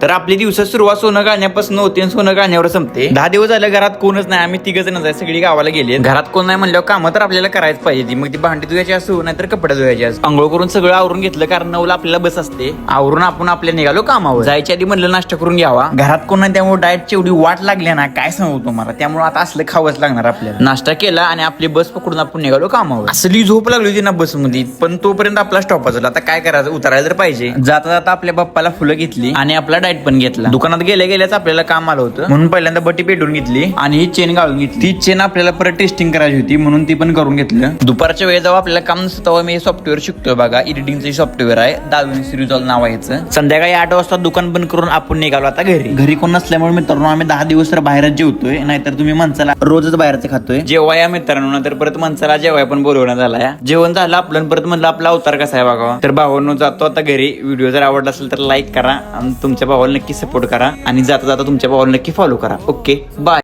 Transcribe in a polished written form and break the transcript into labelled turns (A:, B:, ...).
A: तर आपली दिवसात सुरुवात सोनं गाळण्यापासून होते आणि सोनं गाळण्यावर संपते. 10 दिवस झाले घरात कोणच नाही, आम्ही 3 जण आहे, सगळी गावाला गेली. घरात कोण नाही म्हणल्यावर कामं तर आपल्याला करायच पाहिजे. मग ती भांडी धुवायची असो नाहीतर कपडे धुवायचे असो. आंघोळ करून सगळं आवरून घेतलं, कारण 9ला आपल्याला बस असते. आवरून आपण आपल्या निघालो कामावर. जायच्या आधी म्हणलं नाश्ता करून घ्यावा. घरात कोण नाही, त्यामुळे डाएटची एवढी वाट लागली ना काय सांगू तुम्हाला. त्यामुळे आता असलं खावंच लागणार आपल्याला. नाश्ता केला आणि आपली बस पकडून आपण निघालो कामावर. असली झोप लागली होती ना बसमध्ये, पण तोपर्यंत आपला स्टॉप वाजला. आता काय करायचं, उतरायला तर पाहिजे. जाता जाता आपल्या बाप्पाला फुलं घेतली आणि आपला डाएट पण घेतला. दुकानात गेल्याच आपल्याला काम आलं होतं, म्हणून पहिल्यांदा बटी पेटून घेतली आणि ही चेन गाळून घेतली. ती चेन आपल्याला परत टेस्टिंग करायची होती, म्हणून ती पण करून घेतलं. दुपारच्या वेळेस जेव्हा आपल्याला काम नसतं तेव्हा मी सॉफ्टवेअर शिकतोय बघा. एडिटिंगचं सॉफ्टवेअर आहे, दाविन्सी रिझॉल्व नाव आहे याचं. संध्याकाळी 8 वाजता दुकान बंद करून आपण निघालो आता घरी कोण नसल्यामुळे मित्रांनो आम्ही 10 दिवस तर बाहेरच जेवतोय, नाहीतर तुम्ही माणसाला रोजच बाहेरचं खातोय. जेव्हा या मित्रांनो, नंतर परत माणसाला जेवाय पण बोलवण्यात आलाय. जेवण झालं आपलं, परत म्हणलं आपला अवतार कसा आहे बघा. तर भावांनो जातो आता घरी. व्हिडिओ जर आवडला असेल तर लाईक करा आणि तुमच्या भावाला नक्की सपोर्ट करा आणि जाता जाता तुमच्या भावाला नक्की फॉलो करा. Okay bye.